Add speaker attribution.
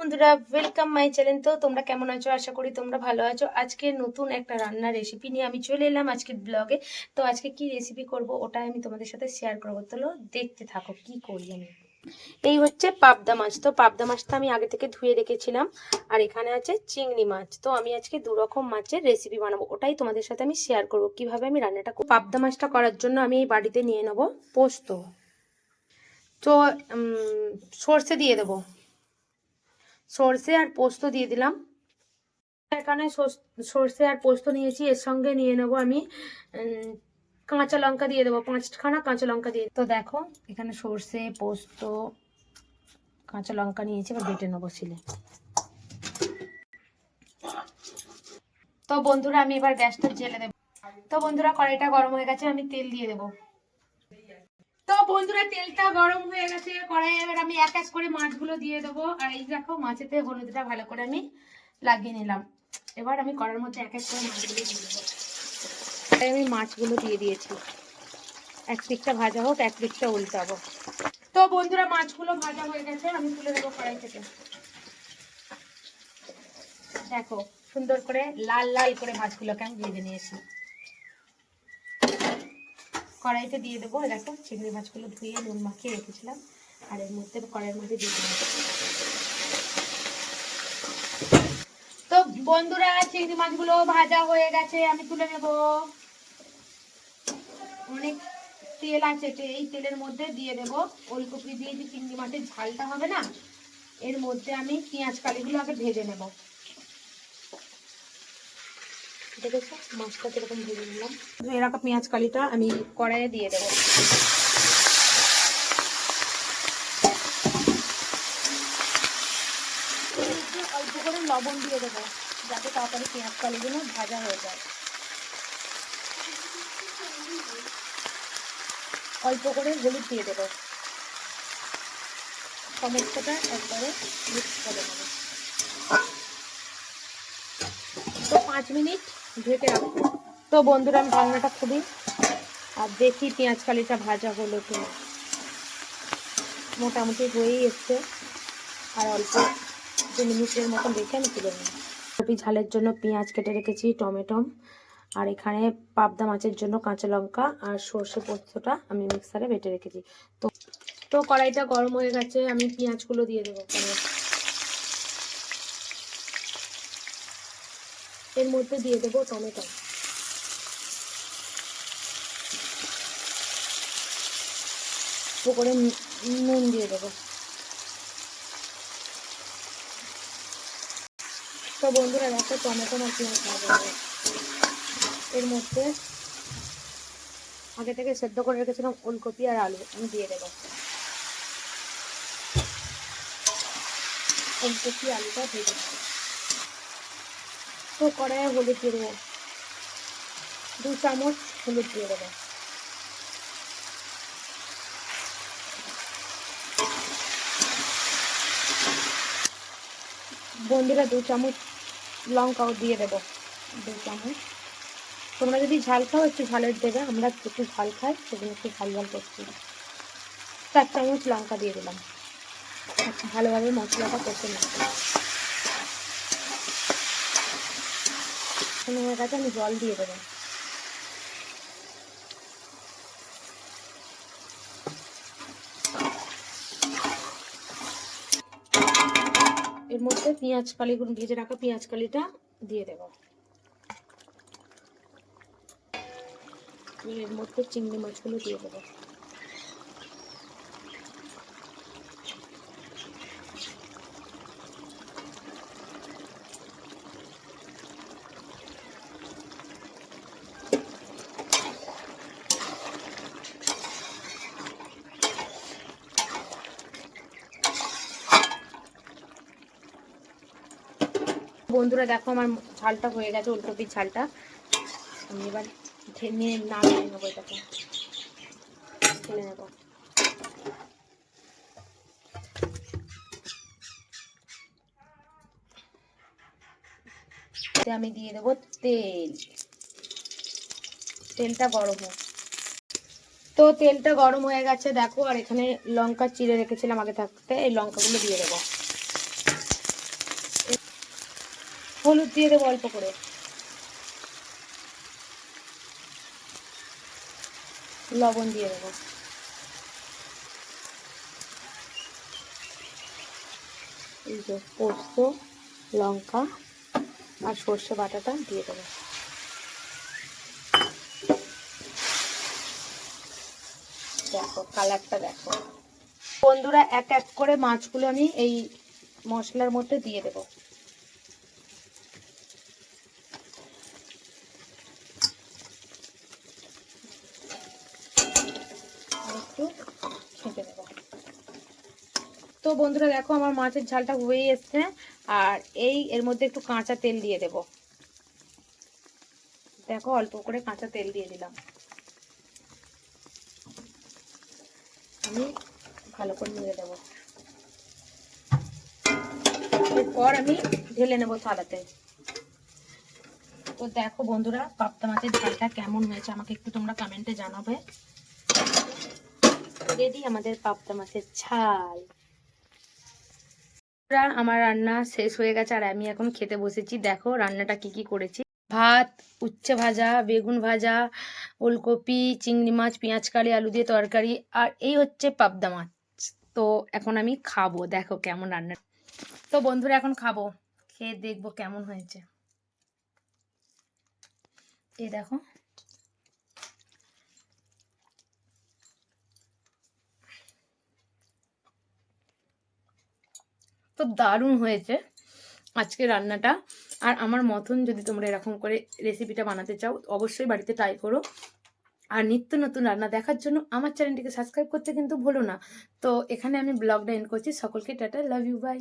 Speaker 1: বন্ধুরা, welcome my channel. তো তোমরা কেমন আছো? আশা করি তোমরা ভালো আছো। আজকে নতুন একটা রান্নার রেসিপি নিয়ে আমি চলে এলাম আজকের ব্লগে। তো আজকে কি রেসিপি করব ওটাই আমি তোমাদের সাথে শেয়ার করবো। চলো দেখতে থাকো কি করি আমি। এই হচ্ছে পাবদা মাছ। তো পাবদা মাছটা আমি আগে থেকে ধুয়ে রেখেছিলাম। আর এখানে আছে চিংড়ি মাছ। তো আমি আজকে দু রকম মাছের রেসিপি বানাবো, ওটাই তোমাদের সাথে আমি শেয়ার করবো কিভাবে আমি রান্নাটা করব। পাবদা মাছটা করার জন্য আমি এই বাড়িতে নিয়ে নেব পোস্ত। তো সর্ষে দিয়ে দেবো, সর্ষে আর পোস্ত দিয়ে দিলাম। এখানে সর্ষে আর পোস্ত নিয়েছি, এর সঙ্গে নিয়ে নেব আমি কাঁচা লঙ্কা দিয়ে দেবো, 5খানা কাঁচা লঙ্কা দিয়ে। তো দেখো এখানে সর্ষে পোস্ত কাঁচা লঙ্কা নিয়েছি, এবার বেটে নেবো শিলে। তো বন্ধুরা আমি এবার গ্যাসটা জেলে দেবো। তো বন্ধুরা কড়াইটা গরম হয়ে গেছে, আমি তেল দিয়ে দেবো। তো বন্ধুরা তেলটা গরম হয়ে গেছে, কড়াই এবার আমি এক এক করে মাছগুলো দিয়ে দেবো। আর এই দেখো মাছেতে হলুদটা ভালো করে আমি লাগিয়ে নিলাম। এবার আমি কড়ার মধ্যে এক এক করে মাছগুলো দিয়ে দেবো। আমি মাছগুলো দিয়ে দিয়েছি, এক পিঠটা ভাজা হোক, এক পিঠটা উল্টাবো। তো বন্ধুরা মাছগুলো ভাজা হয়ে গেছে, আমি তুলে দেবো কড়াই থেকে। দেখো সুন্দর করে লাল লাল করে মাছগুলোকে আমি ভেজে নিয়েছি। কড়াইতে দিয়ে দেবো। দেখো চিংড়ি মাছগুলো ধুয়ে নুন মাখিয়ে রেখেছিলাম, আর এর মধ্যে কড়াইয়ের মধ্যে দিয়ে দেবো। তো বন্ধুরা চিংড়ি মাছগুলো ভাজা হয়ে গেছে, আমি তুলে নেব। অনেক তেল আছে, এই তেলের মধ্যে দিয়ে দেব ওলকপি দিয়ে যে চিংড়ি মাছের ঝালটা হবে না, এর মধ্যে আমি পেঁয়াজ কালিগুলো আগে ভেজে নেব। দেখেছো মাছটা কিরকম ভেজে নিলাম। এরকম পেঁয়াজ কালিটা আমি কড়াইয়ে দিয়ে দেবো। অল্প করে লবণ দিয়ে দেবো, যাতে তাড়াতাড়ি পেঁয়াজ কালিগুলো ভাজা হয়ে যায়। অল্প করে হলুদ দিয়ে দেবো, সমস্তটা একবারে মিক্স করে নেবো। তো 5 মিনিট ঢেকে রাখবো। তো বন্ধুরা আমি ঢাকনাটা খুলি আর দেখি পেঁয়াজ কালিটা ভাজা হলো কিনা। মোটামুটি হয়েই এসছে, আর অল্প 2 মিনিটের মতন রেখে আমি তুলে নেব। কপি ঝালের জন্য পেঁয়াজ কেটে রেখেছি, টমেটো, আর এখানে পাবদা মাছের জন্য কাঁচা লঙ্কা আর সর্ষে পোস্তটা আমি মিক্সারে বেটে রেখেছি। তো তো কড়াইটা গরম হয়ে গেছে, আমি পেঁয়াজগুলো দিয়ে দেবো। এর মধ্যে দিয়ে দেবো টমেটো, করে নুন দিয়ে দেবো। তো বন্ধুরা দেখো টমেটো আর পেঁয়াজ ভাজা হবে। এর মধ্যে আগে থেকে সেদ্ধ করে রেখেছিলাম ওলকপি আর আলু আমি দিয়ে দেবো। ওলকপি আলুটা দিয়ে দেবো। তো কড়াইয়ে হলুদ দিয়ে দেবো, 2 চামচ হলুদ দিয়ে দেবো। বন্ধুরা 2 চামচ লঙ্কাও দিয়ে দেবো, 2 চামচ। তোমরা যদি ঝাল খাও একটু ঝালের দেবে, আমরা একটু ঝাল খাই সেজন্য একটু ঝাল ঝাল করছি। 4 চামচ লঙ্কা দিয়ে দিলাম। ভালোভাবে মশলাটা কষে নেব। হয়ে গেছে, আমি জল দিয়ে দেবো। এর মধ্যে পেঁয়াজ কালিগুলো ভেজে রাখা পেঁয়াজ কালিটা দিয়ে দেবো। এর মধ্যে চিংড়ি মাছগুলো দিয়ে দেবো। বন্ধুরা দেখো আমার ঝালটা হয়ে গেছে, ওলকপির ঝালটা। আমি এবার নিয়ে নামিয়ে নেবো, এটাকে ঢেলে নেবো। আমি দিয়ে দেবো তেল, তেলটা গরম হোক। তো তেলটা গরম হয়ে গেছে দেখো, আর এখানে লঙ্কা চিড়ে রেখেছিলাম আগে থাকতে, এই লঙ্কাগুলো দিয়ে দেবো। হলুদ দিয়ে দেবো অল্প করে, লবণ দিয়ে দেবো, এই যে পোস্ত, লঙ্কা আর সর্ষে বাটাটা দিয়ে দেবো। দেখো কালারটা দেখো বন্ধুরা, এক এক করে মাছগুলো আমি এই মশলার মধ্যে দিয়ে দেবো। একটু ছেঁকে দেবো। তো বন্ধুরা দেখো আমার মাছের ঝালটা হয়ে এসছে, আর এর মধ্যে একটু কাঁচা তেল দিয়ে দেবো। দেখো অল্প করে কাঁচা তেল দিয়ে দিলাম, আমি ভালো করে নিয়ে দেবো। এরপর আমি ঢেলে নেবো থালাতে। তো দেখো বন্ধুরা পাবদা মাছের ঝালটা কেমন হয়েছে আমাকে একটু তোমরা কমেন্টে জানাবে। রেডি আমাদের পাবদা মাছের ঝাল। আমার রান্না শেষ হয়ে গেছে আর আমি এখন খেতে বসেছি। দেখো রান্নাটা কি কি করেছি। ভাত, উচ্ছে ভাজা, বেগুন ভাজা, ওলকপি, চিংড়ি মাছ, পেঁয়াজ কালি, আলু দিয়ে তরকারি, আর এই হচ্ছে পাবদা মাছ। তো এখন আমি খাবো, দেখো কেমন রান্না। তো বন্ধুরা এখন খাবো, খেয়ে দেখবো কেমন হয়েছে। এই দেখো তো দারুণ হয়েছে আজকে রান্নাটা। আর আমার মতন যদি তোমরা এরকম করে রেসিপিটা বানাতে চাও অবশ্যই বাড়িতে ট্রাই করো। আর নিত্য নতুন রান্না দেখার জন্য আমার চ্যানেলটিকে সাবস্ক্রাইব করতে কিন্তু ভুলো না। তো এখানে আমি ব্লগটা এন্ড করছি। সকলকে টাটা, লাভ ইউ, বাই।